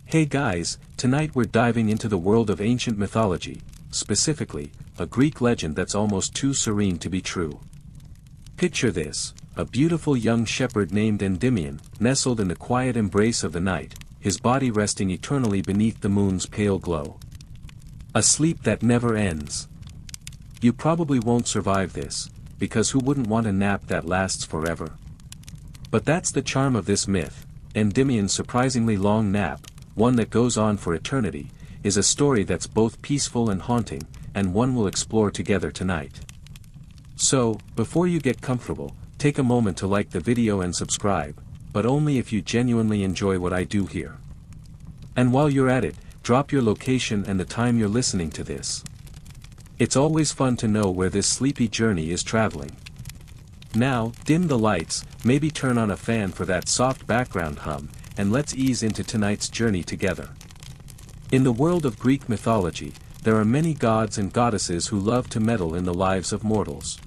Hey guys, tonight we're diving into the world of ancient mythology, specifically, a Greek legend that's almost too serene to be true. Picture this, a beautiful young shepherd named Endymion, nestled in the quiet embrace of the night, his body resting eternally beneath the moon's pale glow. A sleep that never ends. You probably won't survive this, because who wouldn't want a nap that lasts forever? But that's the charm of this myth. Endymion's surprisingly long nap, one that goes on for eternity, is a story that's both peaceful and haunting, and one we'll explore together tonight. So, before you get comfortable, take a moment to like the video and subscribe, but only if you genuinely enjoy what I do here. And while you're at it, drop your location and the time you're listening to this. It's always fun to know where this sleepy journey is traveling. Now, dim the lights, maybe turn on a fan for that soft background hum, and let's ease into tonight's journey together. In the world of Greek mythology, there are many gods and goddesses who love to meddle in the lives of mortals.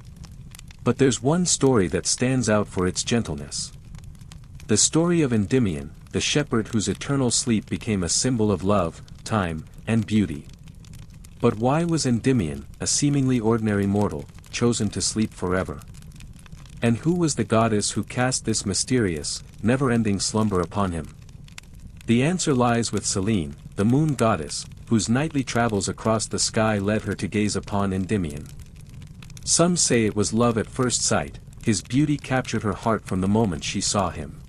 But there's one story that stands out for its gentleness. The story of Endymion, the shepherd whose eternal sleep became a symbol of love, time, and beauty. But why was Endymion, a seemingly ordinary mortal, chosen to sleep forever? And who was the goddess who cast this mysterious, never-ending slumber upon him? The answer lies with Selene, the moon goddess, whose nightly travels across the sky led her to gaze upon Endymion. Some say it was love at first sight, his beauty captured her heart from the moment she saw him.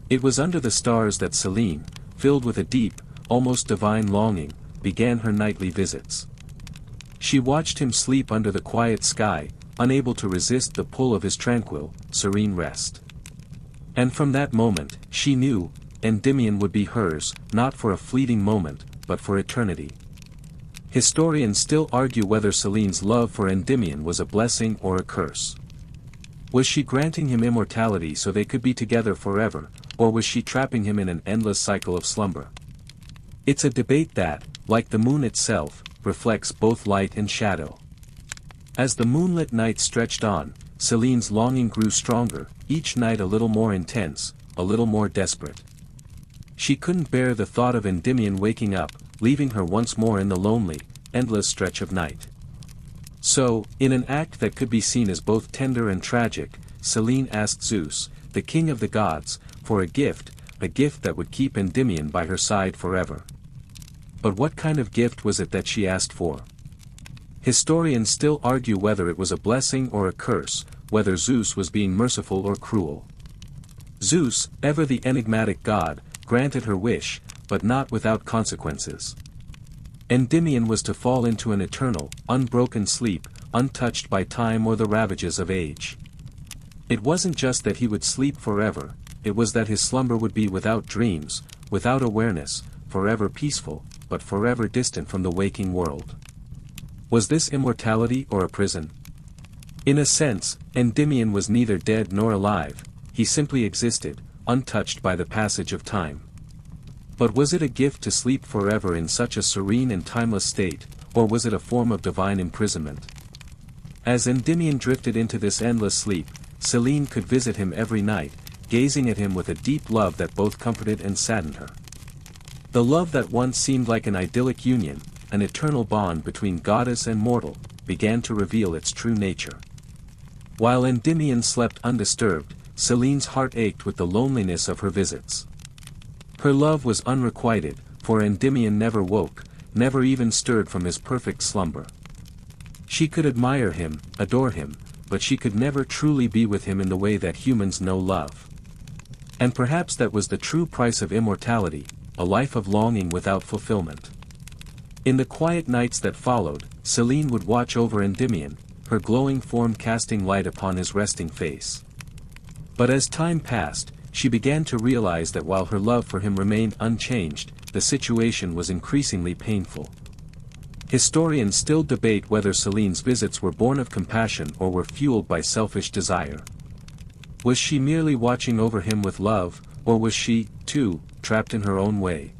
It was under the stars that Selene, filled with a deep, almost divine longing, began her nightly visits. She watched him sleep under the quiet sky, unable to resist the pull of his tranquil, serene rest. And from that moment, she knew, Endymion would be hers, not for a fleeting moment, but for eternity. Historians still argue whether Selene's love for Endymion was a blessing or a curse. Was she granting him immortality so they could be together forever, or was she trapping him in an endless cycle of slumber? It's a debate that, like the moon itself, reflects both light and shadow. As the moonlit night stretched on, Selene's longing grew stronger, each night a little more intense, a little more desperate. She couldn't bear the thought of Endymion waking up, leaving her once more in the lonely, endless stretch of night. So, in an act that could be seen as both tender and tragic, Selene asked Zeus, the king of the gods, for a gift that would keep Endymion by her side forever. But what kind of gift was it that she asked for? Historians still argue whether it was a blessing or a curse, whether Zeus was being merciful or cruel. Zeus, ever the enigmatic god, granted her wish, but not without consequences. Endymion was to fall into an eternal, unbroken sleep, untouched by time or the ravages of age. It wasn't just that he would sleep forever, it was that his slumber would be without dreams, without awareness, forever peaceful, but forever distant from the waking world. Was this immortality or a prison? In a sense, Endymion was neither dead nor alive, he simply existed, untouched by the passage of time. But was it a gift to sleep forever in such a serene and timeless state, or was it a form of divine imprisonment? As Endymion drifted into this endless sleep, Selene could visit him every night, gazing at him with a deep love that both comforted and saddened her. The love that once seemed like an idyllic union, an eternal bond between goddess and mortal, began to reveal its true nature. While Endymion slept undisturbed, Selene's heart ached with the loneliness of her visits. Her love was unrequited, for Endymion never woke, never even stirred from his perfect slumber. She could admire him, adore him, but she could never truly be with him in the way that humans know love. And perhaps that was the true price of immortality, a life of longing without fulfillment. In the quiet nights that followed, Selene would watch over Endymion, her glowing form casting light upon his resting face. But as time passed, she began to realize that while her love for him remained unchanged, the situation was increasingly painful. Historians still debate whether Selene's visits were born of compassion or were fueled by selfish desire. Was she merely watching over him with love, or was she, too, trapped in her own way?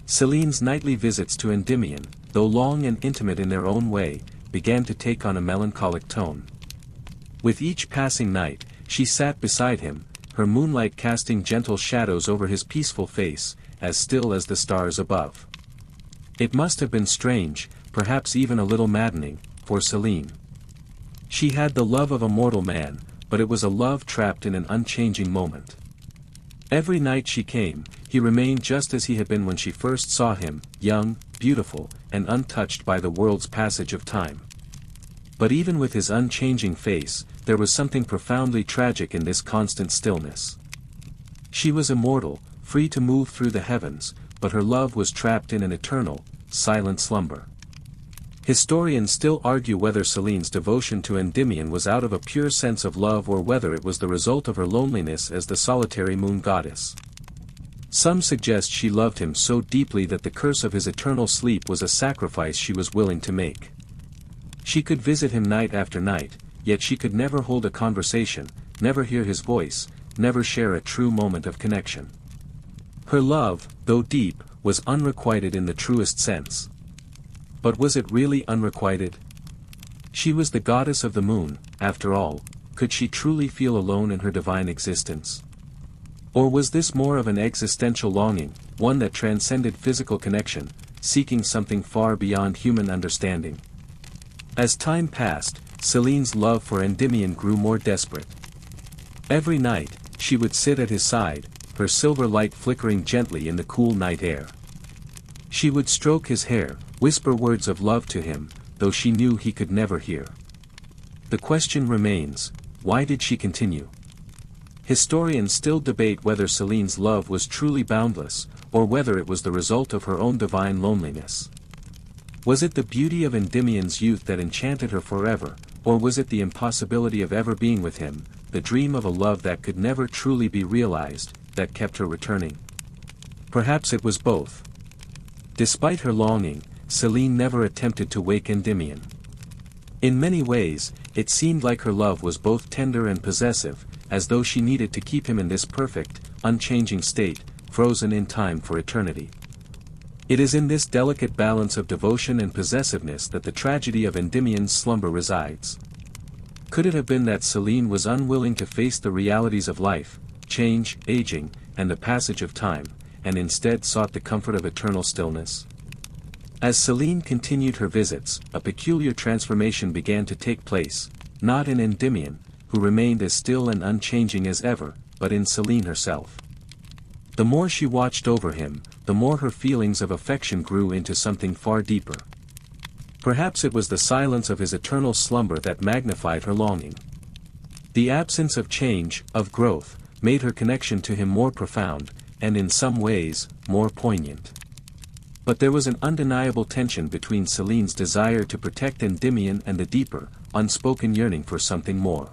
Selene's nightly visits to Endymion, though long and intimate in their own way, began to take on a melancholic tone. With each passing night, she sat beside him, her moonlight casting gentle shadows over his peaceful face, as still as the stars above. It must have been strange, perhaps even a little maddening, for Selene. She had the love of a mortal man, but it was a love trapped in an unchanging moment. Every night she came, he remained just as he had been when she first saw him, young, beautiful, and untouched by the world's passage of time. But even with his unchanging face, there was something profoundly tragic in this constant stillness. She was immortal, free to move through the heavens, but her love was trapped in an eternal, silent slumber. Historians still argue whether Selene's devotion to Endymion was out of a pure sense of love or whether it was the result of her loneliness as the solitary moon goddess. Some suggest she loved him so deeply that the curse of his eternal sleep was a sacrifice she was willing to make. She could visit him night after night, yet she could never hold a conversation, never hear his voice, never share a true moment of connection. Her love, though deep, was unrequited in the truest sense. But was it really unrequited? She was the goddess of the moon, after all, could she truly feel alone in her divine existence? Or was this more of an existential longing, one that transcended physical connection, seeking something far beyond human understanding? As time passed, Selene's love for Endymion grew more desperate. Every night, she would sit at his side, her silver light flickering gently in the cool night air. She would stroke his hair, whisper words of love to him, though she knew he could never hear. The question remains, why did she continue? Historians still debate whether Selene's love was truly boundless, or whether it was the result of her own divine loneliness. Was it the beauty of Endymion's youth that enchanted her forever, or was it the impossibility of ever being with him, the dream of a love that could never truly be realized, that kept her returning? Perhaps it was both. Despite her longing, Selene never attempted to wake Endymion. In many ways, it seemed like her love was both tender and possessive, as though she needed to keep him in this perfect, unchanging state, frozen in time for eternity. It is in this delicate balance of devotion and possessiveness that the tragedy of Endymion's slumber resides. Could it have been that Selene was unwilling to face the realities of life, change, aging, and the passage of time, and instead sought the comfort of eternal stillness? As Selene continued her visits, a peculiar transformation began to take place, not in Endymion, who remained as still and unchanging as ever, but in Selene herself. The more she watched over him, the more her feelings of affection grew into something far deeper. Perhaps it was the silence of his eternal slumber that magnified her longing. The absence of change, of growth, made her connection to him more profound, and in some ways, more poignant. But there was an undeniable tension between Selene's desire to protect Endymion and the deeper, unspoken yearning for something more.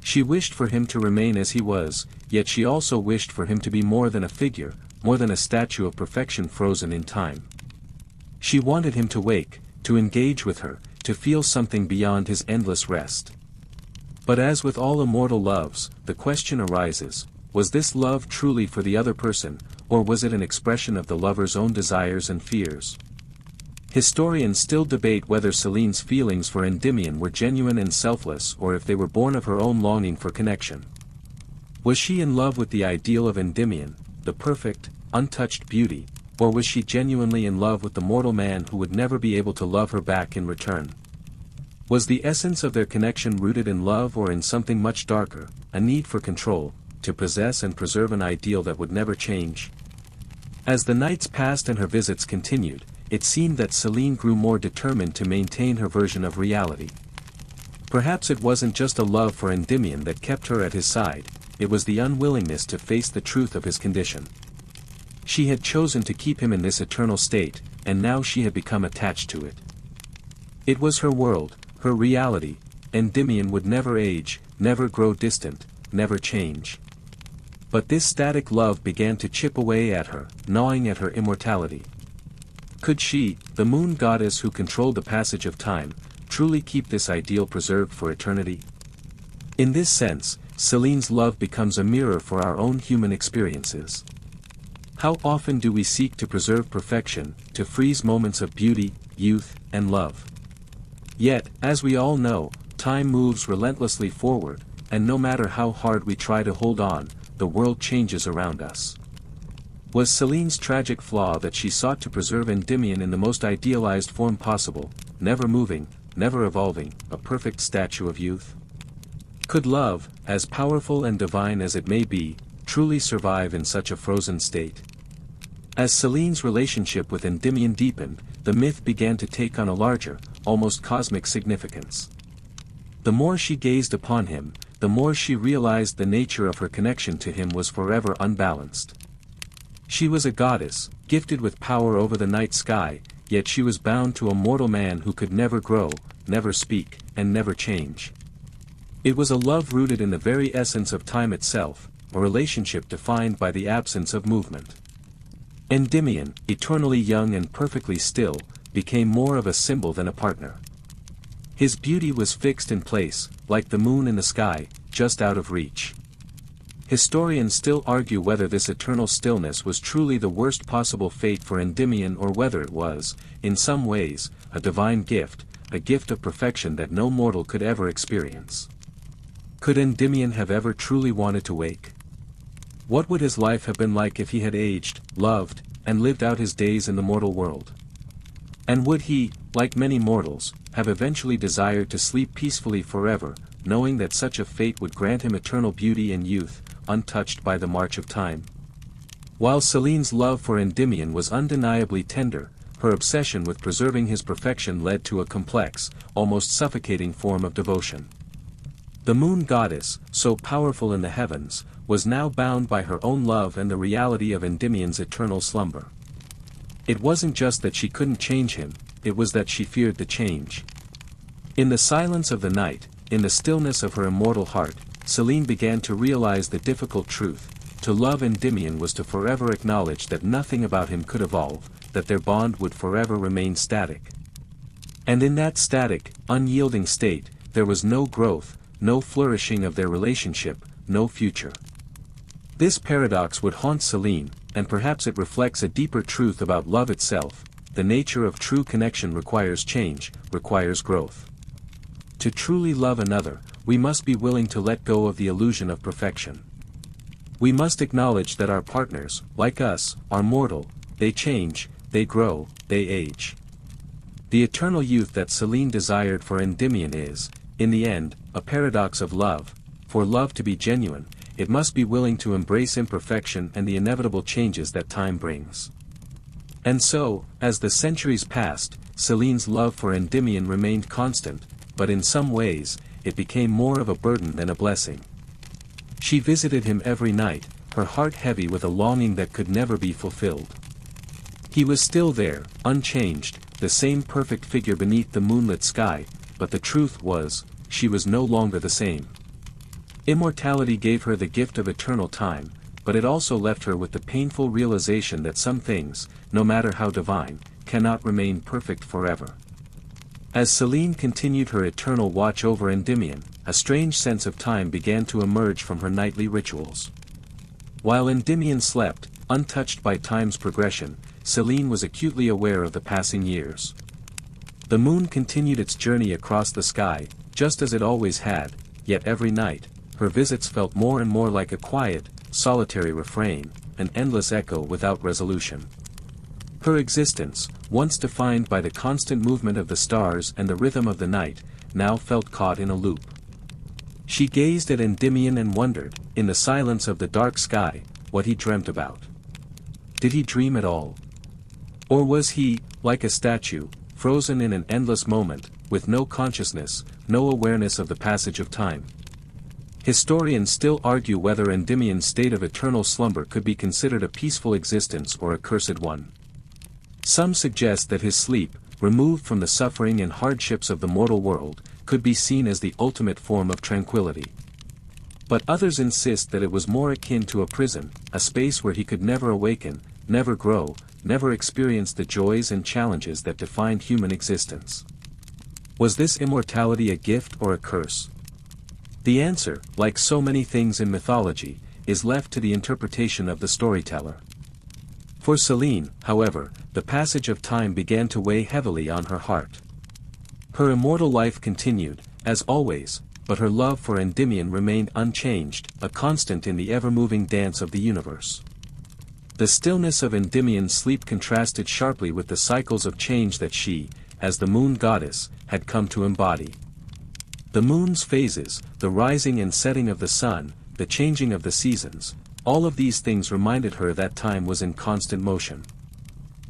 She wished for him to remain as he was, yet she also wished for him to be more than a figure, more than a statue of perfection frozen in time. She wanted him to wake, to engage with her, to feel something beyond his endless rest. But as with all immortal loves, the question arises, was this love truly for the other person, or was it an expression of the lover's own desires and fears? Historians still debate whether Selene's feelings for Endymion were genuine and selfless or if they were born of her own longing for connection. Was she in love with the ideal of Endymion, the perfect, untouched beauty, or was she genuinely in love with the mortal man who would never be able to love her back in return? Was the essence of their connection rooted in love or in something much darker, a need for control, to possess and preserve an ideal that would never change? As the nights passed and her visits continued, it seemed that Selene grew more determined to maintain her version of reality. Perhaps it wasn't just a love for Endymion that kept her at his side, it was the unwillingness to face the truth of his condition. She had chosen to keep him in this eternal state, and now she had become attached to it. It was her world, her reality. Endymion would never age, never grow distant, never change. But this static love began to chip away at her, gnawing at her immortality. Could she, the moon goddess who controlled the passage of time, truly keep this ideal preserved for eternity? In this sense, Selene's love becomes a mirror for our own human experiences. How often do we seek to preserve perfection, to freeze moments of beauty, youth, and love? Yet, as we all know, time moves relentlessly forward, and no matter how hard we try to hold on, the world changes around us. Was Selene's tragic flaw that she sought to preserve Endymion in the most idealized form possible, never moving, never evolving, a perfect statue of youth? Could love, as powerful and divine as it may be, truly survive in such a frozen state? As Selene's relationship with Endymion deepened, the myth began to take on a larger, almost cosmic significance. The more she gazed upon him, the more she realized the nature of her connection to him was forever unbalanced. She was a goddess, gifted with power over the night sky, yet she was bound to a mortal man who could never grow, never speak, and never change. It was a love rooted in the very essence of time itself, a relationship defined by the absence of movement. Endymion, eternally young and perfectly still, became more of a symbol than a partner. His beauty was fixed in place, like the moon in the sky, just out of reach. Historians still argue whether this eternal stillness was truly the worst possible fate for Endymion or whether it was, in some ways, a divine gift, a gift of perfection that no mortal could ever experience. Could Endymion have ever truly wanted to wake? What would his life have been like if he had aged, loved, and lived out his days in the mortal world? And would he, like many mortals, have eventually desired to sleep peacefully forever, knowing that such a fate would grant him eternal beauty and youth, untouched by the march of time? While Selene's love for Endymion was undeniably tender, her obsession with preserving his perfection led to a complex, almost suffocating form of devotion. The moon goddess, so powerful in the heavens, was now bound by her own love and the reality of Endymion's eternal slumber. It wasn't just that she couldn't change him, it was that she feared the change. In the silence of the night, in the stillness of her immortal heart, Selene began to realize the difficult truth: to love Endymion was to forever acknowledge that nothing about him could evolve, that their bond would forever remain static. And in that static, unyielding state, there was no growth, no flourishing of their relationship, no future. This paradox would haunt Selene, and perhaps it reflects a deeper truth about love itself: the nature of true connection requires change, requires growth. To truly love another, we must be willing to let go of the illusion of perfection. We must acknowledge that our partners, like us, are mortal, they change, they grow, they age. The eternal youth that Selene desired for Endymion is, in the end, a paradox of love. For love to be genuine, it must be willing to embrace imperfection and the inevitable changes that time brings. And so, as the centuries passed, Selene's love for Endymion remained constant, but in some ways, it became more of a burden than a blessing. She visited him every night, her heart heavy with a longing that could never be fulfilled. He was still there, unchanged, the same perfect figure beneath the moonlit sky, but the truth was, she was no longer the same. Immortality gave her the gift of eternal time, but it also left her with the painful realization that some things, no matter how divine, cannot remain perfect forever. As Selene continued her eternal watch over Endymion, a strange sense of time began to emerge from her nightly rituals. While Endymion slept, untouched by time's progression, Selene was acutely aware of the passing years. The moon continued its journey across the sky, just as it always had, yet every night, her visits felt more and more like a quiet, solitary refrain, an endless echo without resolution. Her existence, once defined by the constant movement of the stars and the rhythm of the night, now felt caught in a loop. She gazed at Endymion and wondered, in the silence of the dark sky, what he dreamt about. Did he dream at all? Or was he, like a statue, frozen in an endless moment, with no consciousness, no awareness of the passage of time? Historians still argue whether Endymion's state of eternal slumber could be considered a peaceful existence or a cursed one. Some suggest that his sleep, removed from the suffering and hardships of the mortal world, could be seen as the ultimate form of tranquility. But others insist that it was more akin to a prison, a space where he could never awaken, never grow, never experience the joys and challenges that defined human existence. Was this immortality a gift or a curse? The answer, like so many things in mythology, is left to the interpretation of the storyteller. For Selene, however, the passage of time began to weigh heavily on her heart. Her immortal life continued, as always, but her love for Endymion remained unchanged, a constant in the ever-moving dance of the universe. The stillness of Endymion's sleep contrasted sharply with the cycles of change that she, as the moon goddess, had come to embody. The moon's phases, the rising and setting of the sun, the changing of the seasons, all of these things reminded her that time was in constant motion.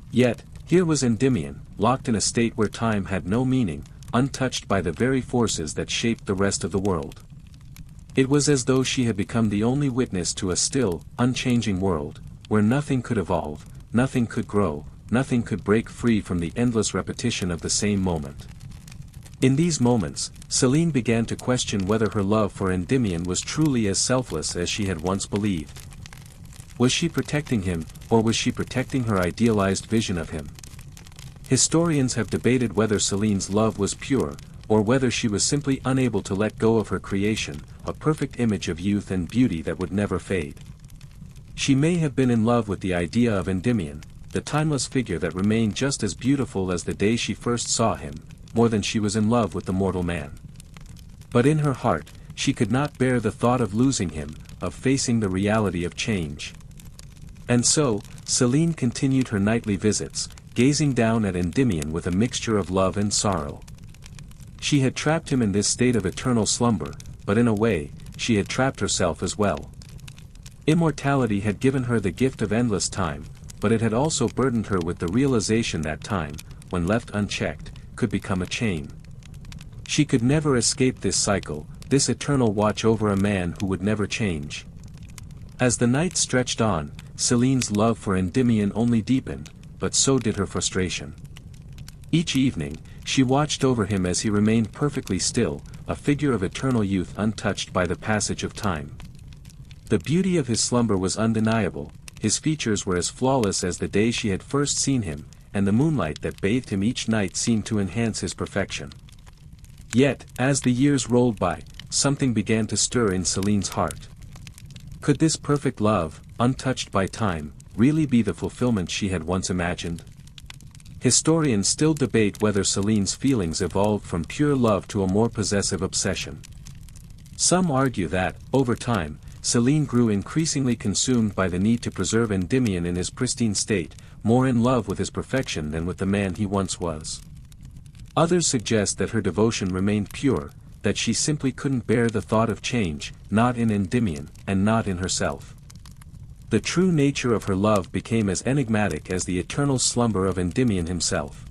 Yet, here was Endymion, locked in a state where time had no meaning, untouched by the very forces that shaped the rest of the world. It was as though she had become the only witness to a still, unchanging world, where nothing could evolve, nothing could grow, nothing could break free from the endless repetition of the same moment. In these moments, Selene began to question whether her love for Endymion was truly as selfless as she had once believed. Was she protecting him, or was she protecting her idealized vision of him? Historians have debated whether Selene's love was pure, or whether she was simply unable to let go of her creation, a perfect image of youth and beauty that would never fade. She may have been in love with the idea of Endymion, the timeless figure that remained just as beautiful as the day she first saw him, more than she was in love with the mortal man. But in her heart, she could not bear the thought of losing him, of facing the reality of change. And so, Selene continued her nightly visits, gazing down at Endymion with a mixture of love and sorrow. She had trapped him in this state of eternal slumber, but in a way, she had trapped herself as well. Immortality had given her the gift of endless time, but it had also burdened her with the realization that time, when left unchecked, could become a chain. She could never escape this cycle, this eternal watch over a man who would never change. As the night stretched on, Selene's love for Endymion only deepened, but so did her frustration. Each evening, she watched over him as he remained perfectly still, a figure of eternal youth untouched by the passage of time. The beauty of his slumber was undeniable, his features were as flawless as the day she had first seen him, and the moonlight that bathed him each night seemed to enhance his perfection. Yet, as the years rolled by, something began to stir in Selene's heart. Could this perfect love, untouched by time, really be the fulfillment she had once imagined? Historians still debate whether Selene's feelings evolved from pure love to a more possessive obsession. Some argue that, over time, Selene grew increasingly consumed by the need to preserve Endymion in his pristine state, more in love with his perfection than with the man he once was. Others suggest that her devotion remained pure, that she simply couldn't bear the thought of change, not in Endymion, and not in herself. The true nature of her love became as enigmatic as the eternal slumber of Endymion himself.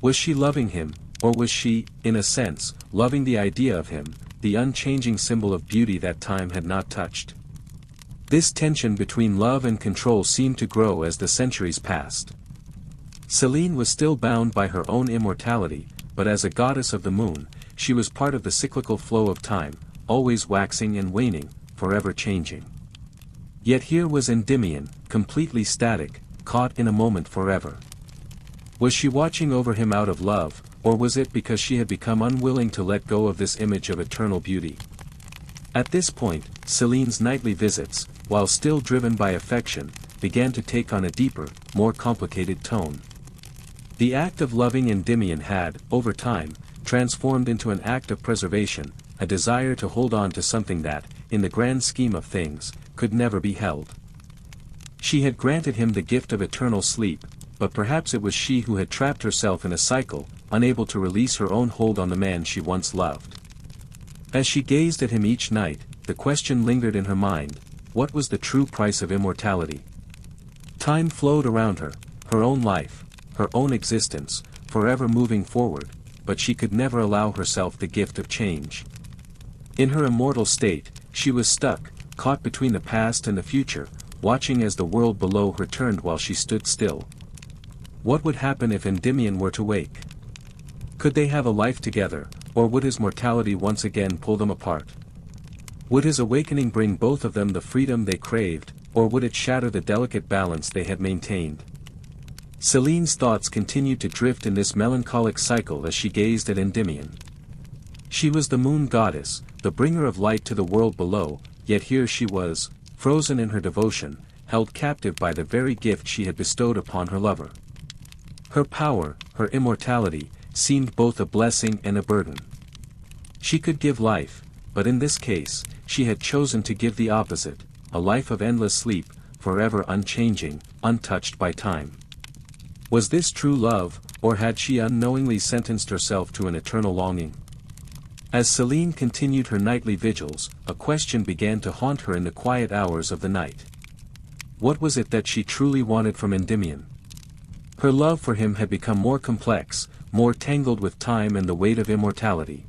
Was she loving him, or was she, in a sense, loving the idea of him, the unchanging symbol of beauty that time had not touched? This tension between love and control seemed to grow as the centuries passed. Selene was still bound by her own immortality, but as a goddess of the moon, she was part of the cyclical flow of time, always waxing and waning, forever changing. Yet here was Endymion, completely static, caught in a moment forever. Was she watching over him out of love, or was it because she had become unwilling to let go of this image of eternal beauty? At this point, Selene's nightly visits, while still driven by affection, began to take on a deeper, more complicated tone. The act of loving Endymion had, over time, transformed into an act of preservation, a desire to hold on to something that, in the grand scheme of things, could never be held. She had granted him the gift of eternal sleep, but perhaps it was she who had trapped herself in a cycle, unable to release her own hold on the man she once loved. As she gazed at him each night, the question lingered in her mind: what was the true price of immortality? Time flowed around her, her own life, her own existence, forever moving forward, but she could never allow herself the gift of change. In her immortal state, she was stuck, caught between the past and the future, watching as the world below her turned while she stood still. What would happen if Endymion were to wake? Could they have a life together, or would his mortality once again pull them apart? Would his awakening bring both of them the freedom they craved, or would it shatter the delicate balance they had maintained? Selene's thoughts continued to drift in this melancholic cycle as she gazed at Endymion. She was the moon goddess, the bringer of light to the world below, yet here she was, frozen in her devotion, held captive by the very gift she had bestowed upon her lover. Her power, her immortality, seemed both a blessing and a burden. She could give life, but in this case, she had chosen to give the opposite, a life of endless sleep, forever unchanging, untouched by time. Was this true love, or had she unknowingly sentenced herself to an eternal longing? As Selene continued her nightly vigils, a question began to haunt her in the quiet hours of the night. What was it that she truly wanted from Endymion? Her love for him had become more complex, more tangled with time and the weight of immortality.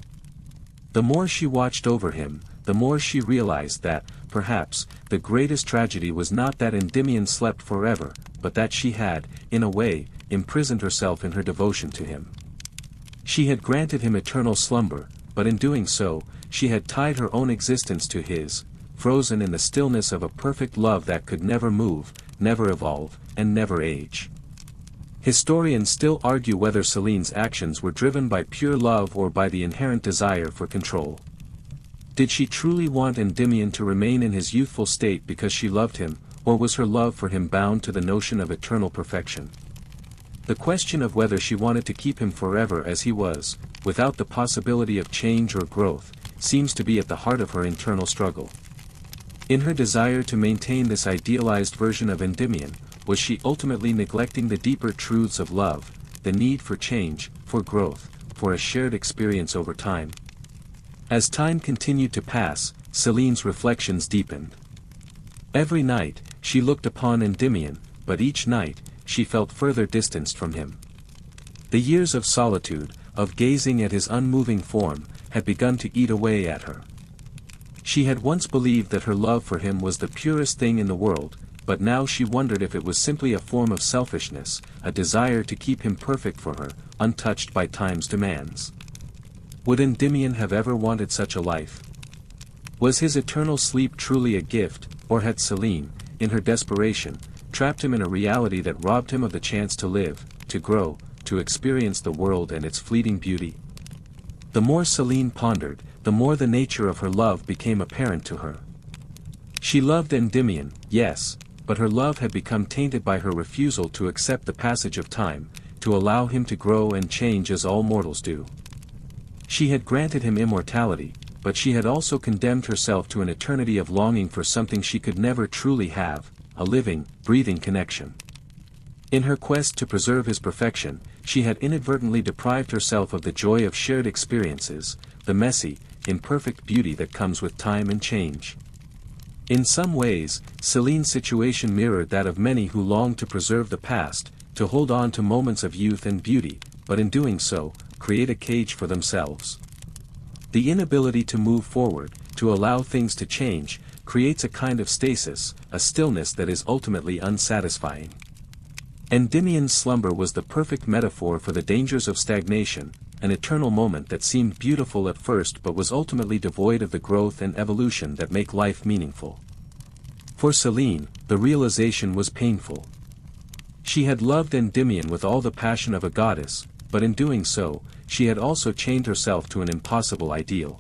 The more she watched over him, the more she realized that, perhaps, the greatest tragedy was not that Endymion slept forever, but that she had, in a way, imprisoned herself in her devotion to him. She had granted him eternal slumber, but in doing so, she had tied her own existence to his, frozen in the stillness of a perfect love that could never move, never evolve, and never age. Historians still argue whether Selene's actions were driven by pure love or by the inherent desire for control. Did she truly want Endymion to remain in his youthful state because she loved him, or was her love for him bound to the notion of eternal perfection? The question of whether she wanted to keep him forever as he was, without the possibility of change or growth, seems to be at the heart of her internal struggle. In her desire to maintain this idealized version of Endymion, was she ultimately neglecting the deeper truths of love, the need for change, for growth, for a shared experience over time? As time continued to pass, Selene's reflections deepened. Every night, she looked upon Endymion, but each night, she felt further distanced from him. The years of solitude, of gazing at his unmoving form, had begun to eat away at her. She had once believed that her love for him was the purest thing in the world, but now she wondered if it was simply a form of selfishness, a desire to keep him perfect for her, untouched by time's demands. Would Endymion have ever wanted such a life? Was his eternal sleep truly a gift, or had Selene, in her desperation, trapped him in a reality that robbed him of the chance to live, to grow, to experience the world and its fleeting beauty? The more Selene pondered, the more the nature of her love became apparent to her. She loved Endymion, yes, but her love had become tainted by her refusal to accept the passage of time, to allow him to grow and change as all mortals do. She had granted him immortality, but she had also condemned herself to an eternity of longing for something she could never truly have, a living, breathing connection. In her quest to preserve his perfection, she had inadvertently deprived herself of the joy of shared experiences, the messy, imperfect beauty that comes with time and change. In some ways, Selene's situation mirrored that of many who long to preserve the past, to hold on to moments of youth and beauty, but in doing so, create a cage for themselves. The inability to move forward, to allow things to change, creates a kind of stasis, a stillness that is ultimately unsatisfying. Endymion's slumber was the perfect metaphor for the dangers of stagnation, an eternal moment that seemed beautiful at first but was ultimately devoid of the growth and evolution that make life meaningful. For Selene, the realization was painful. She had loved Endymion with all the passion of a goddess, but in doing so, she had also chained herself to an impossible ideal.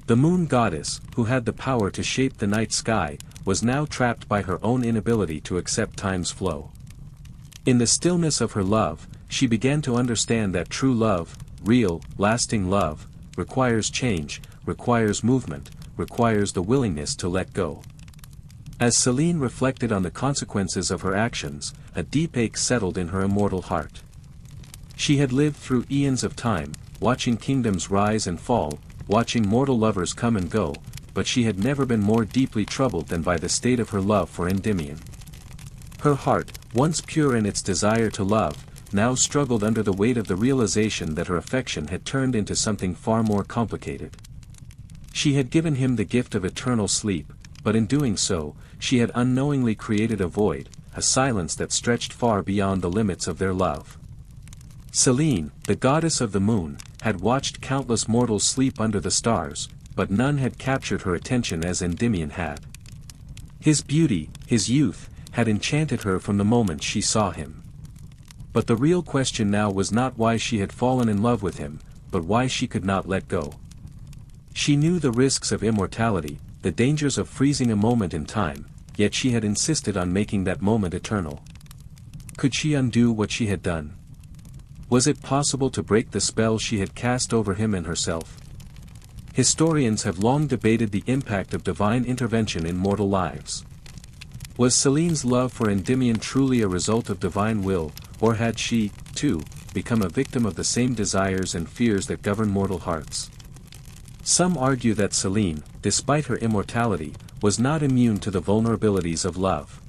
The moon goddess, who had the power to shape the night sky, was now trapped by her own inability to accept time's flow. In the stillness of her love, she began to understand that true love, real, lasting love, requires change, requires movement, requires the willingness to let go. As Selene reflected on the consequences of her actions, a deep ache settled in her immortal heart. She had lived through eons of time, watching kingdoms rise and fall, watching mortal lovers come and go, but she had never been more deeply troubled than by the state of her love for Endymion. Her heart, once pure in its desire to love, now struggled under the weight of the realization that her affection had turned into something far more complicated. She had given him the gift of eternal sleep, but in doing so, she had unknowingly created a void, a silence that stretched far beyond the limits of their love. Selene, the goddess of the moon, had watched countless mortals sleep under the stars, but none had captured her attention as Endymion had. His beauty, his youth, had enchanted her from the moment she saw him. But the real question now was not why she had fallen in love with him, but why she could not let go. She knew the risks of immortality, the dangers of freezing a moment in time, yet she had insisted on making that moment eternal. Could she undo what she had done? Was it possible to break the spell she had cast over him and herself? Historians have long debated the impact of divine intervention in mortal lives. Was Selene's love for Endymion truly a result of divine will, or had she, too, become a victim of the same desires and fears that govern mortal hearts? Some argue that Selene, despite her immortality, was not immune to the vulnerabilities of love.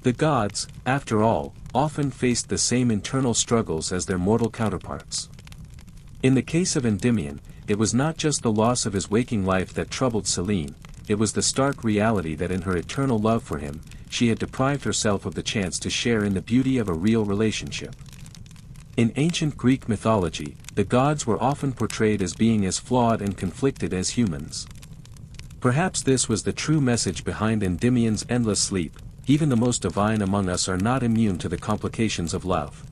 The gods, after all, often faced the same internal struggles as their mortal counterparts. In the case of Endymion, it was not just the loss of his waking life that troubled Selene, it was the stark reality that in her eternal love for him, she had deprived herself of the chance to share in the beauty of a real relationship. In ancient Greek mythology, the gods were often portrayed as being as flawed and conflicted as humans. Perhaps this was the true message behind Endymion's endless sleep: even the most divine among us are not immune to the complications of love.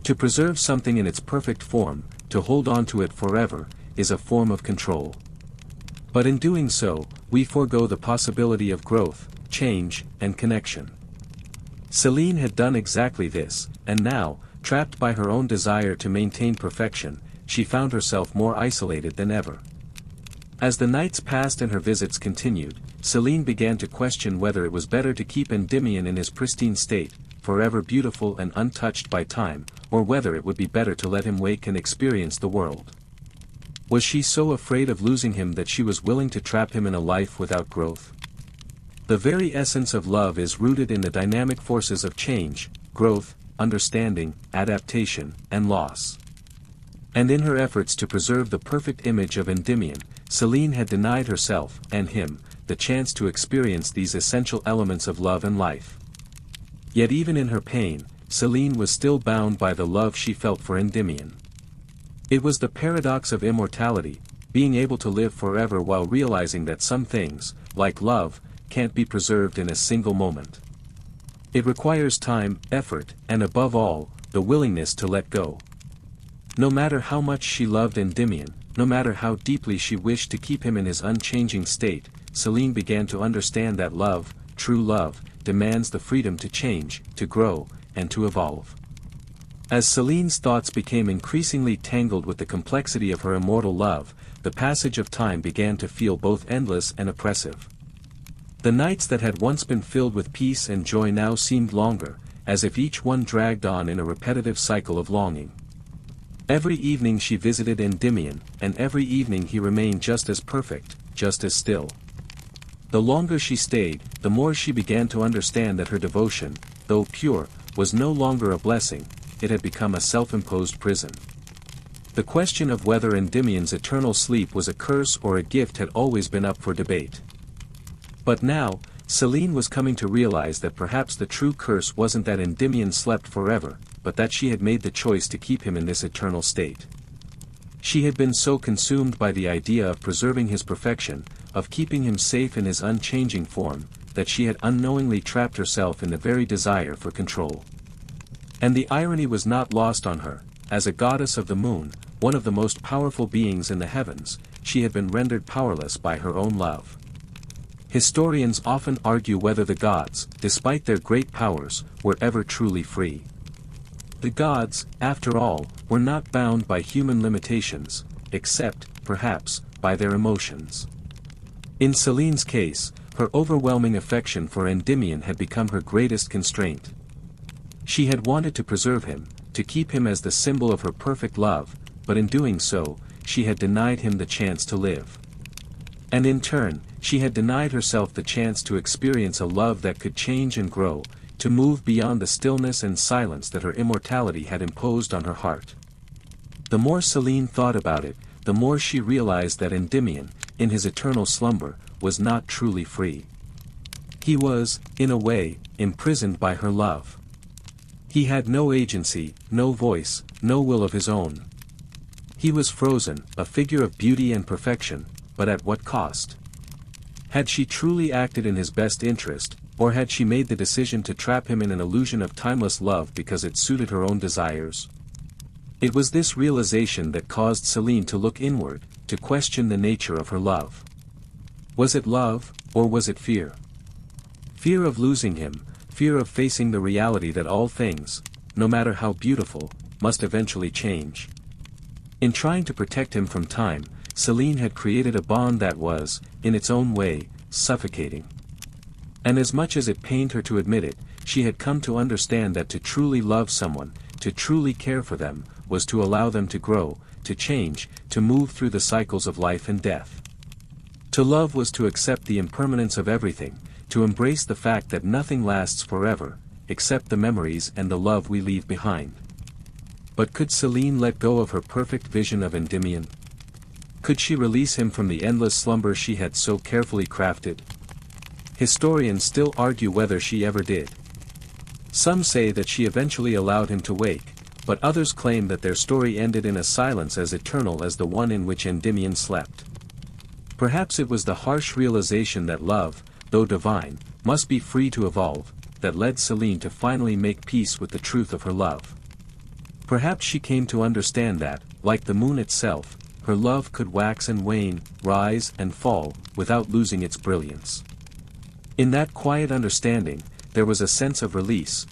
To preserve something in its perfect form, to hold on to it forever, is a form of control. But in doing so, we forego the possibility of growth, change, and connection. Selene had done exactly this, and now, trapped by her own desire to maintain perfection, she found herself more isolated than ever. As the nights passed and her visits continued, Selene began to question whether it was better to keep Endymion in his pristine state, forever beautiful and untouched by time, or whether it would be better to let him wake and experience the world. Was she so afraid of losing him that she was willing to trap him in a life without growth? The very essence of love is rooted in the dynamic forces of change, growth, understanding, adaptation, and loss. And in her efforts to preserve the perfect image of Endymion, Selene had denied herself, and him, the chance to experience these essential elements of love and life. Yet even in her pain, Selene was still bound by the love she felt for Endymion. It was the paradox of immortality, being able to live forever while realizing that some things, like love, can't be preserved in a single moment. It requires time, effort, and above all, the willingness to let go. No matter how much she loved Endymion, no matter how deeply she wished to keep him in his unchanging state, Selene began to understand that love, true love, demands the freedom to change, to grow, and to evolve. As Selene's thoughts became increasingly tangled with the complexity of her immortal love, the passage of time began to feel both endless and oppressive. The nights that had once been filled with peace and joy now seemed longer, as if each one dragged on in a repetitive cycle of longing. Every evening she visited Endymion, and every evening he remained just as perfect, just as still. The longer she stayed, the more she began to understand that her devotion, though pure, was no longer a blessing, it had become a self-imposed prison. The question of whether Endymion's eternal sleep was a curse or a gift had always been up for debate. But now, Selene was coming to realize that perhaps the true curse wasn't that Endymion slept forever, but that she had made the choice to keep him in this eternal state. She had been so consumed by the idea of preserving his perfection, of keeping him safe in his unchanging form, that she had unknowingly trapped herself in the very desire for control. And the irony was not lost on her: as a goddess of the moon, one of the most powerful beings in the heavens, she had been rendered powerless by her own love. Historians often argue whether the gods, despite their great powers, were ever truly free. The gods, after all, were not bound by human limitations, except, perhaps, by their emotions. In Selene's case, her overwhelming affection for Endymion had become her greatest constraint. She had wanted to preserve him, to keep him as the symbol of her perfect love, but in doing so, she had denied him the chance to live. And in turn, she had denied herself the chance to experience a love that could change and grow, to move beyond the stillness and silence that her immortality had imposed on her heart. The more Selene thought about it, the more she realized that Endymion, in his eternal slumber, was not truly free. He was, in a way, imprisoned by her love. He had no agency, no voice, no will of his own. He was frozen, a figure of beauty and perfection, but at what cost? Had she truly acted in his best interest, or had she made the decision to trap him in an illusion of timeless love because it suited her own desires? It was this realization that caused Selene to look inward, to question the nature of her love. Was it love, or was it fear? Fear of losing him, fear of facing the reality that all things, no matter how beautiful, must eventually change. In trying to protect him from time, Selene had created a bond that was, in its own way, suffocating. And as much as it pained her to admit it, she had come to understand that to truly love someone, to truly care for them, was to allow them to grow, to change, to move through the cycles of life and death. To love was to accept the impermanence of everything, to embrace the fact that nothing lasts forever, except the memories and the love we leave behind. But could Selene let go of her perfect vision of Endymion? Could she release him from the endless slumber she had so carefully crafted? Historians still argue whether she ever did. Some say that she eventually allowed him to wake, but others claim that their story ended in a silence as eternal as the one in which Endymion slept. Perhaps it was the harsh realization that love, though divine, must be free to evolve, that led Selene to finally make peace with the truth of her love. Perhaps she came to understand that, like the moon itself, her love could wax and wane, rise and fall, without losing its brilliance. In that quiet understanding, there was a sense of release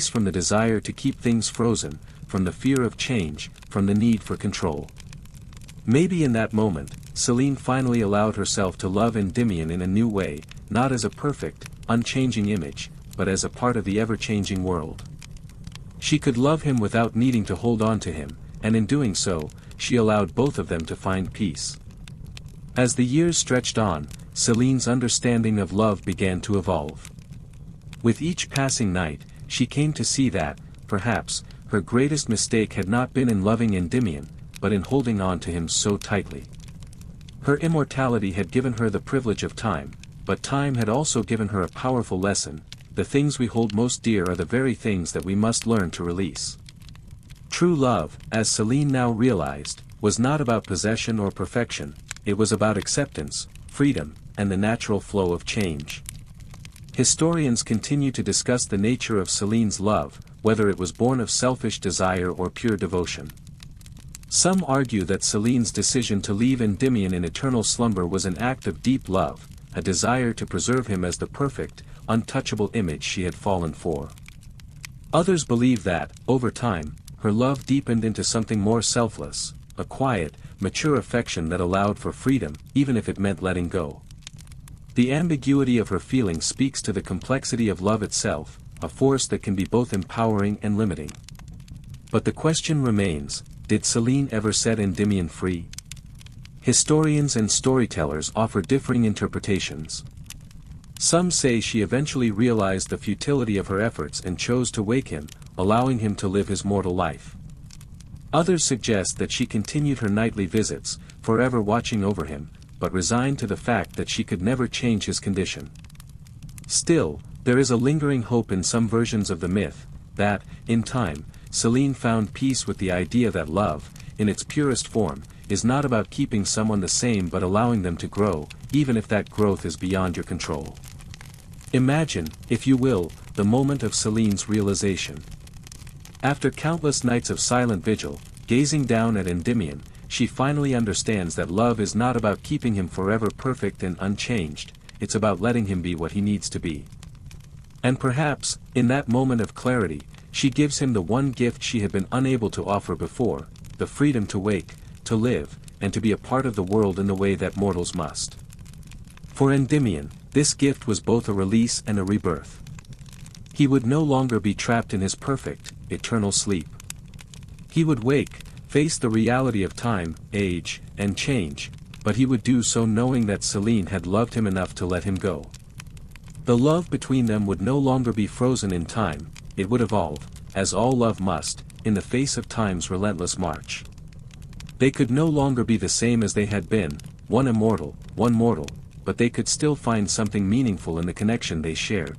from the desire to keep things frozen, from the fear of change, from the need for control. Maybe in that moment, Selene finally allowed herself to love Endymion in a new way, not as a perfect, unchanging image, but as a part of the ever-changing world. She could love him without needing to hold on to him, and in doing so, she allowed both of them to find peace. As the years stretched on, Selene's understanding of love began to evolve. With each passing night, she came to see that, perhaps, her greatest mistake had not been in loving Endymion, but in holding on to him so tightly. Her immortality had given her the privilege of time, but time had also given her a powerful lesson: the things we hold most dear are the very things that we must learn to release. True love, as Selene now realized, was not about possession or perfection, it was about acceptance, freedom, and the natural flow of change. Historians continue to discuss the nature of Selene's love, whether it was born of selfish desire or pure devotion. Some argue that Selene's decision to leave Endymion in eternal slumber was an act of deep love, a desire to preserve him as the perfect, untouchable image she had fallen for. Others believe that, over time, her love deepened into something more selfless, a quiet, mature affection that allowed for freedom, even if it meant letting go. The ambiguity of her feelings speaks to the complexity of love itself, a force that can be both empowering and limiting. But the question remains: did Selene ever set Endymion free? Historians and storytellers offer differing interpretations. Some say she eventually realized the futility of her efforts and chose to wake him, allowing him to live his mortal life. Others suggest that she continued her nightly visits, forever watching over him, but resigned to the fact that she could never change his condition. Still, there is a lingering hope in some versions of the myth, that, in time, Selene found peace with the idea that love, in its purest form, is not about keeping someone the same but allowing them to grow, even if that growth is beyond your control. Imagine, if you will, the moment of Selene's realization. After countless nights of silent vigil, gazing down at Endymion, she finally understands that love is not about keeping him forever perfect and unchanged, it's about letting him be what he needs to be. And perhaps, in that moment of clarity, she gives him the one gift she had been unable to offer before: the freedom to wake, to live, and to be a part of the world in the way that mortals must. For Endymion, this gift was both a release and a rebirth. He would no longer be trapped in his perfect, eternal sleep. He would wake, face the reality of time, age, and change, but he would do so knowing that Selene had loved him enough to let him go. The love between them would no longer be frozen in time, it would evolve, as all love must, in the face of time's relentless march. They could no longer be the same as they had been, one immortal, one mortal, but they could still find something meaningful in the connection they shared.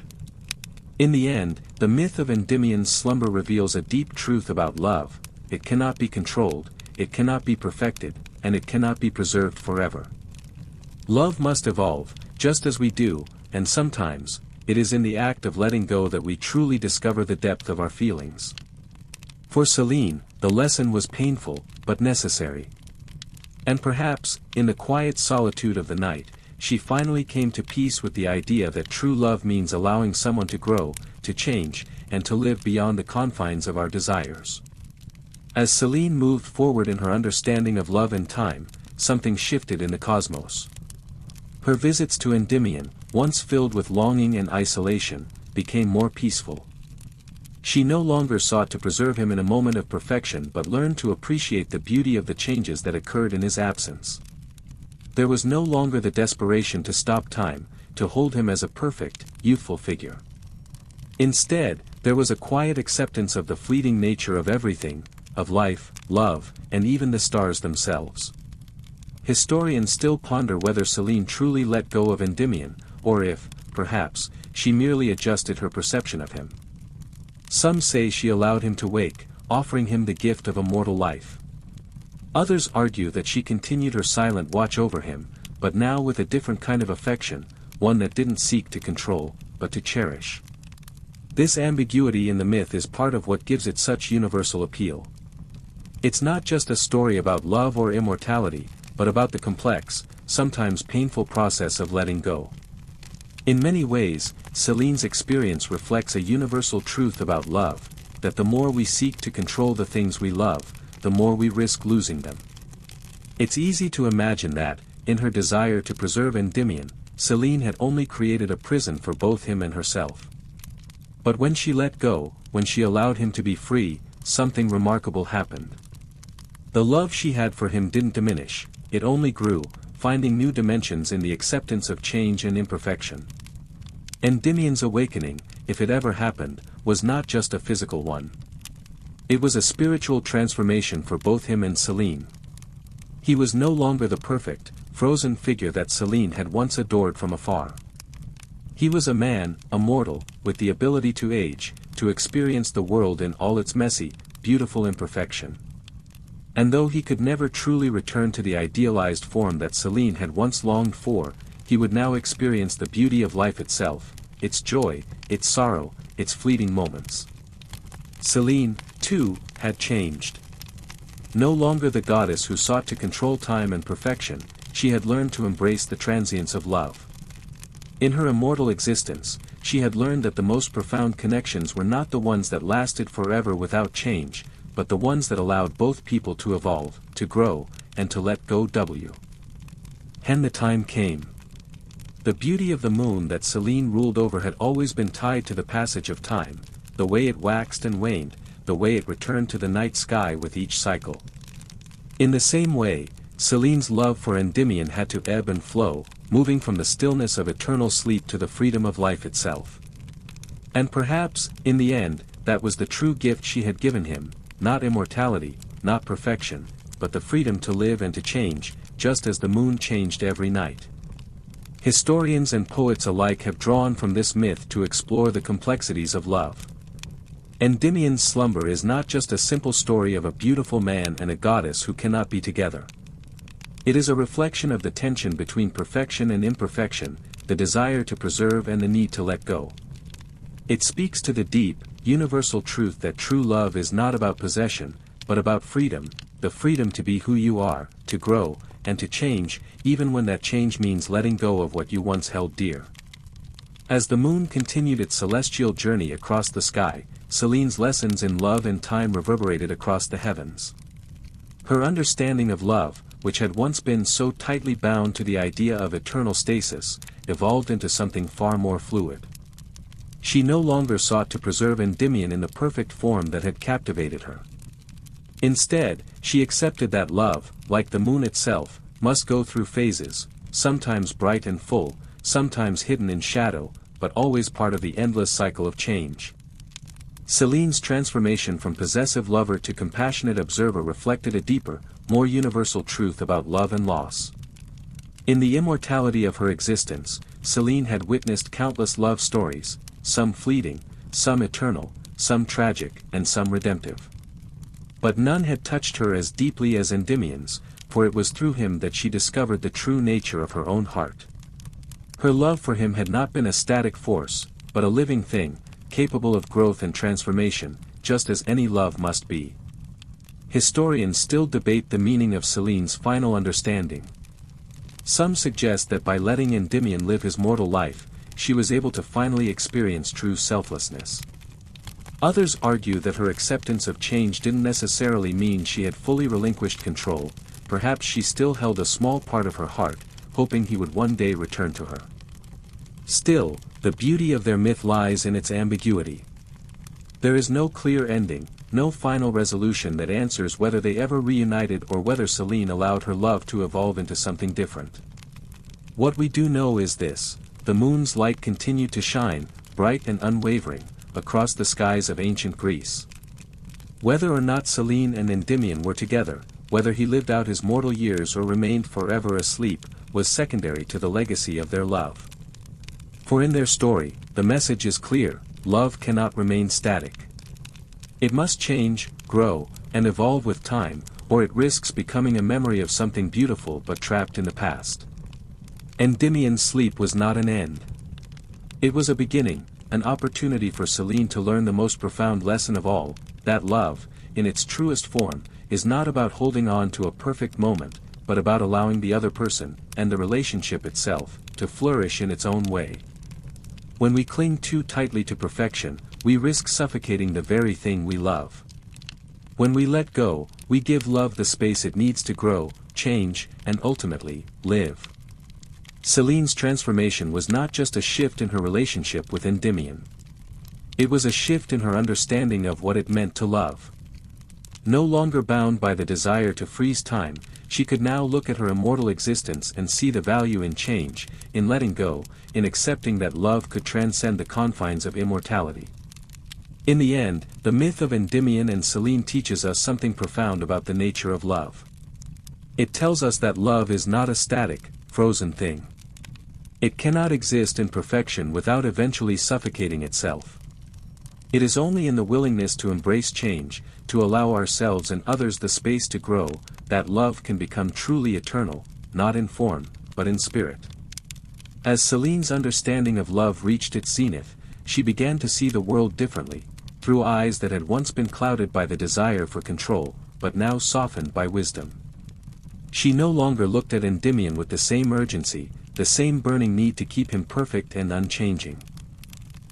In the end, the myth of Endymion's slumber reveals a deep truth about love: it cannot be controlled, it cannot be perfected, and it cannot be preserved forever. Love must evolve, just as we do, and sometimes, it is in the act of letting go that we truly discover the depth of our feelings. For Selene, the lesson was painful, but necessary. And perhaps, in the quiet solitude of the night, she finally came to peace with the idea that true love means allowing someone to grow, to change, and to live beyond the confines of our desires. As Selene moved forward in her understanding of love and time, something shifted in the cosmos. Her visits to Endymion, once filled with longing and isolation, became more peaceful. She no longer sought to preserve him in a moment of perfection but learned to appreciate the beauty of the changes that occurred in his absence. There was no longer the desperation to stop time, to hold him as a perfect, youthful figure. Instead, there was a quiet acceptance of the fleeting nature of everything, of life, love, and even the stars themselves. Historians still ponder whether Selene truly let go of Endymion, or if, perhaps, she merely adjusted her perception of him. Some say she allowed him to wake, offering him the gift of immortal life. Others argue that she continued her silent watch over him, but now with a different kind of affection, one that didn't seek to control, but to cherish. This ambiguity in the myth is part of what gives it such universal appeal. It's not just a story about love or immortality, but about the complex, sometimes painful process of letting go. In many ways, Selene's experience reflects a universal truth about love, that the more we seek to control the things we love, the more we risk losing them. It's easy to imagine that, in her desire to preserve Endymion, Selene had only created a prison for both him and herself. But when she let go, when she allowed him to be free, something remarkable happened. The love she had for him didn't diminish, it only grew, finding new dimensions in the acceptance of change and imperfection. Endymion's awakening, if it ever happened, was not just a physical one. It was a spiritual transformation for both him and Selene. He was no longer the perfect, frozen figure that Selene had once adored from afar. He was a man, a mortal, with the ability to age, to experience the world in all its messy, beautiful imperfection. And though he could never truly return to the idealized form that Selene had once longed for, he would now experience the beauty of life itself, its joy, its sorrow, its fleeting moments. Selene, too, had changed. No longer the goddess who sought to control time and perfection, she had learned to embrace the transience of love. In her immortal existence, she had learned that the most profound connections were not the ones that lasted forever without change, but the ones that allowed both people to evolve, to grow, and to let go. When the time came. The beauty of the moon that Selene ruled over had always been tied to the passage of time, the way it waxed and waned, the way it returned to the night sky with each cycle. In the same way, Selene's love for Endymion had to ebb and flow, moving from the stillness of eternal sleep to the freedom of life itself. And perhaps, in the end, that was the true gift she had given him, not immortality, not perfection, but the freedom to live and to change, just as the moon changed every night. Historians and poets alike have drawn from this myth to explore the complexities of love. Endymion's slumber is not just a simple story of a beautiful man and a goddess who cannot be together. It is a reflection of the tension between perfection and imperfection, the desire to preserve and the need to let go. It speaks to the deep, universal truth that true love is not about possession, but about freedom, the freedom to be who you are, to grow, and to change, even when that change means letting go of what you once held dear. As the moon continued its celestial journey across the sky, Selene's lessons in love and time reverberated across the heavens. Her understanding of love, which had once been so tightly bound to the idea of eternal stasis, evolved into something far more fluid. She no longer sought to preserve Endymion in the perfect form that had captivated her. Instead, she accepted that love, like the moon itself, must go through phases, sometimes bright and full, sometimes hidden in shadow, but always part of the endless cycle of change. Selene's transformation from possessive lover to compassionate observer reflected a deeper, more universal truth about love and loss. In the immortality of her existence, Selene had witnessed countless love stories, some fleeting, some eternal, some tragic, and some redemptive. But none had touched her as deeply as Endymion's, for it was through him that she discovered the true nature of her own heart. Her love for him had not been a static force, but a living thing, capable of growth and transformation, just as any love must be. Historians still debate the meaning of Selene's final understanding. Some suggest that by letting Endymion live his mortal life, she was able to finally experience true selflessness. Others argue that her acceptance of change didn't necessarily mean she had fully relinquished control, perhaps she still held a small part of her heart, hoping he would one day return to her. Still, the beauty of their myth lies in its ambiguity. There is no clear ending, no final resolution that answers whether they ever reunited or whether Selene allowed her love to evolve into something different. What we do know is this: the moon's light continued to shine, bright and unwavering, across the skies of ancient Greece. Whether or not Selene and Endymion were together, whether he lived out his mortal years or remained forever asleep, was secondary to the legacy of their love. For in their story, the message is clear: love cannot remain static. It must change, grow, and evolve with time, or it risks becoming a memory of something beautiful but trapped in the past. Endymion's sleep was not an end. It was a beginning, an opportunity for Selene to learn the most profound lesson of all, that love, in its truest form, is not about holding on to a perfect moment, but about allowing the other person, and the relationship itself, to flourish in its own way. When we cling too tightly to perfection, we risk suffocating the very thing we love. When we let go, we give love the space it needs to grow, change, and ultimately, live. Selene's transformation was not just a shift in her relationship with Endymion. It was a shift in her understanding of what it meant to love. No longer bound by the desire to freeze time, she could now look at her immortal existence and see the value in change, in letting go, in accepting that love could transcend the confines of immortality. In the end, the myth of Endymion and Selene teaches us something profound about the nature of love. It tells us that love is not a static, frozen thing. It cannot exist in perfection without eventually suffocating itself. It is only in the willingness to embrace change, to allow ourselves and others the space to grow, that love can become truly eternal, not in form, but in spirit. As Selene's understanding of love reached its zenith, she began to see the world differently, through eyes that had once been clouded by the desire for control, but now softened by wisdom. She no longer looked at Endymion with the same urgency, the same burning need to keep him perfect and unchanging.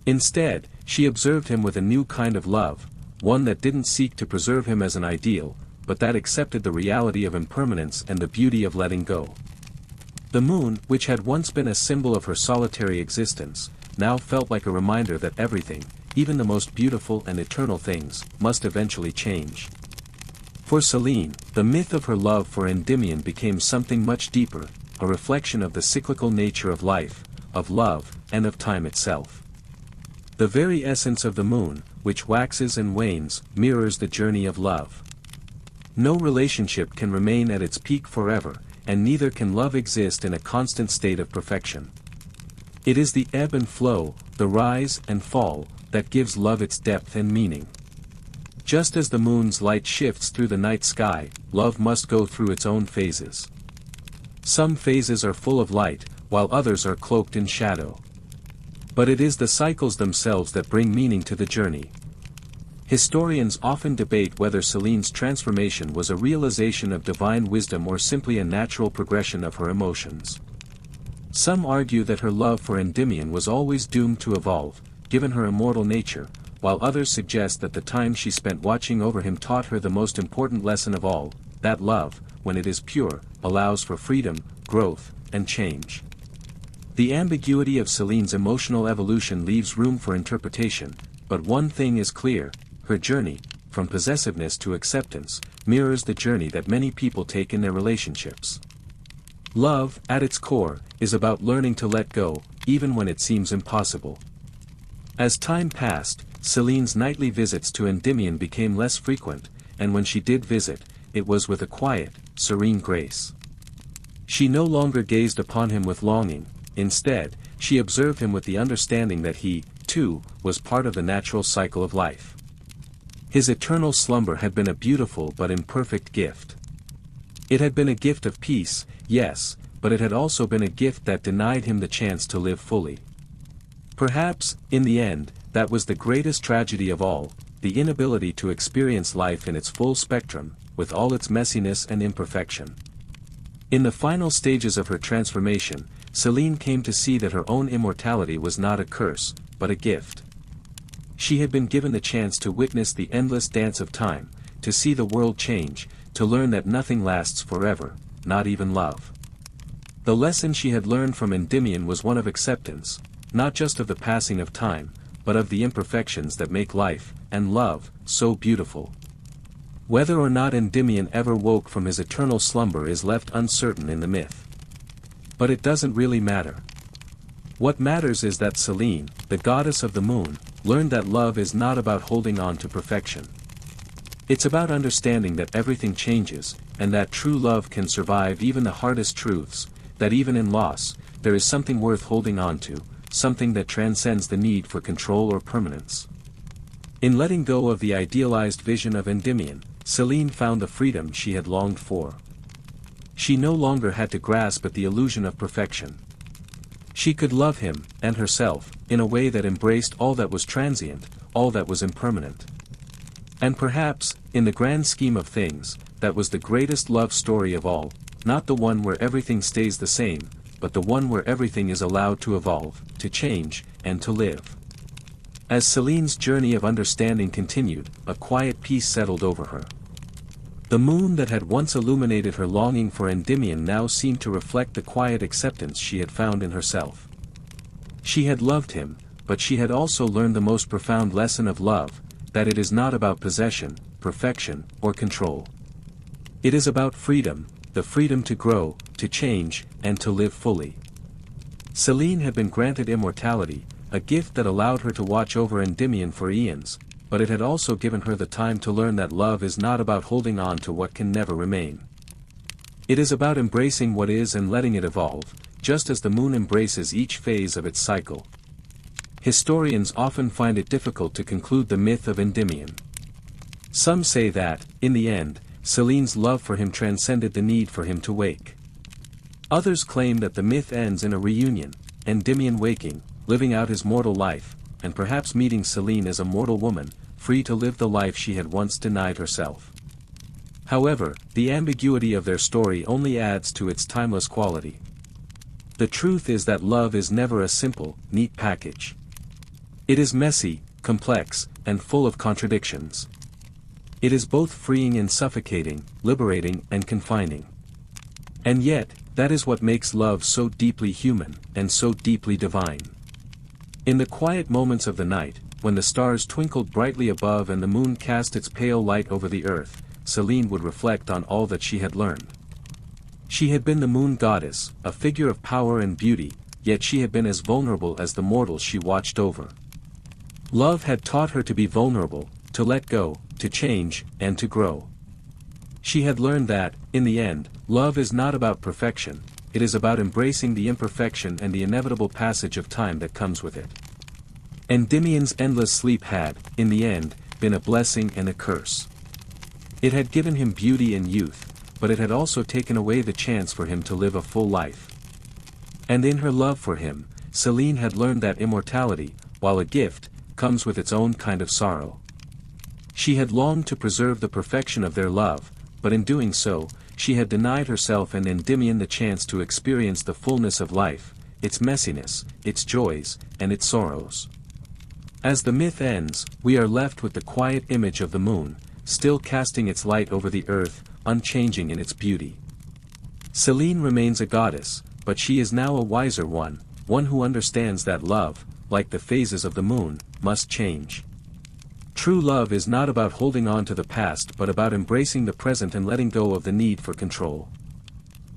Instead, she observed him with a new kind of love, one that didn't seek to preserve him as an ideal, but that accepted the reality of impermanence and the beauty of letting go. The moon, which had once been a symbol of her solitary existence, now felt like a reminder that everything, even the most beautiful and eternal things, must eventually change. For Selene, the myth of her love for Endymion became something much deeper, a reflection of the cyclical nature of life, of love, and of time itself. The very essence of the moon, which waxes and wanes, mirrors the journey of love. No relationship can remain at its peak forever, and neither can love exist in a constant state of perfection. It is the ebb and flow, the rise and fall, that gives love its depth and meaning. Just as the moon's light shifts through the night sky, love must go through its own phases. Some phases are full of light, while others are cloaked in shadow. But it is the cycles themselves that bring meaning to the journey. Historians often debate whether Selene's transformation was a realization of divine wisdom or simply a natural progression of her emotions. Some argue that her love for Endymion was always doomed to evolve, given her immortal nature, while others suggest that the time she spent watching over him taught her the most important lesson of all, that love, when it is pure, allows for freedom, growth, and change. The ambiguity of Selene's emotional evolution leaves room for interpretation, but one thing is clear: her journey, from possessiveness to acceptance, mirrors the journey that many people take in their relationships. Love, at its core, is about learning to let go, even when it seems impossible. As time passed, Selene's nightly visits to Endymion became less frequent, and when she did visit, it was with a quiet, serene grace. She no longer gazed upon him with longing. Instead, she observed him with the understanding that he, too, was part of the natural cycle of life. His eternal slumber had been a beautiful but imperfect gift. It had been a gift of peace, yes, but it had also been a gift that denied him the chance to live fully. Perhaps, in the end, that was the greatest tragedy of all, the inability to experience life in its full spectrum, with all its messiness and imperfection. In the final stages of her transformation, Selene came to see that her own immortality was not a curse, but a gift. She had been given the chance to witness the endless dance of time, to see the world change, to learn that nothing lasts forever, not even love. The lesson she had learned from Endymion was one of acceptance. not just of the passing of time, but of the imperfections that make life, and love, so beautiful. Whether or not Endymion ever woke from his eternal slumber is left uncertain in the myth. But it doesn't really matter. What matters is that Selene, the goddess of the moon, learned that love is not about holding on to perfection. It's about understanding that everything changes, and that true love can survive even the hardest truths, that even in loss, there is something worth holding on to, something that transcends the need for control or permanence. In letting go of the idealized vision of Endymion, Selene found the freedom she had longed for. She no longer had to grasp at the illusion of perfection. She could love him, and herself, in a way that embraced all that was transient, all that was impermanent. And perhaps, in the grand scheme of things, that was the greatest love story of all, not the one where everything stays the same, but the one where everything is allowed to evolve, to change, and to live. As Selene's journey of understanding continued, a quiet peace settled over her. The moon that had once illuminated her longing for Endymion now seemed to reflect the quiet acceptance she had found in herself. She had loved him, but she had also learned the most profound lesson of love, that it is not about possession, perfection, or control. It is about freedom, the freedom to grow, to change, and to live fully. Selene had been granted immortality, a gift that allowed her to watch over Endymion for eons, but it had also given her the time to learn that love is not about holding on to what can never remain. It is about embracing what is and letting it evolve, just as the moon embraces each phase of its cycle. Historians often find it difficult to conclude the myth of Endymion. Some say that, in the end, Selene's love for him transcended the need for him to wake. Others claim that the myth ends in a reunion, Endymion waking, living out his mortal life, and perhaps meeting Selene as a mortal woman, free to live the life she had once denied herself. However, the ambiguity of their story only adds to its timeless quality. The truth is that love is never a simple, neat package. It is messy, complex, and full of contradictions. It is both freeing and suffocating, liberating and confining. And yet, that is what makes love so deeply human, and so deeply divine. In the quiet moments of the night, when the stars twinkled brightly above and the moon cast its pale light over the earth, Selene would reflect on all that she had learned. She had been the moon goddess, a figure of power and beauty, yet she had been as vulnerable as the mortals she watched over. Love had taught her to be vulnerable, to let go, to change, and to grow. She had learned that, in the end, love is not about perfection, it is about embracing the imperfection and the inevitable passage of time that comes with it. Endymion's endless sleep had, in the end, been a blessing and a curse. It had given him beauty and youth, but it had also taken away the chance for him to live a full life. And in her love for him, Selene had learned that immortality, while a gift, comes with its own kind of sorrow. She had longed to preserve the perfection of their love, but in doing so, she had denied herself and Endymion the chance to experience the fullness of life, its messiness, its joys, and its sorrows. As the myth ends, we are left with the quiet image of the moon, still casting its light over the earth, unchanging in its beauty. Selene remains a goddess, but she is now a wiser one who understands that love, like the phases of the moon, must change. True love is not about holding on to the past but about embracing the present and letting go of the need for control.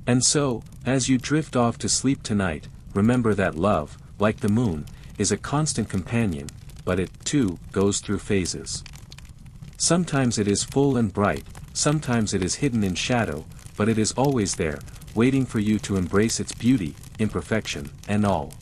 And so, as you drift off to sleep tonight, remember that love, like the moon, is a constant companion, but it, too, goes through phases. Sometimes it is full and bright, sometimes it is hidden in shadow, but it is always there, waiting for you to embrace its beauty, imperfection, and all.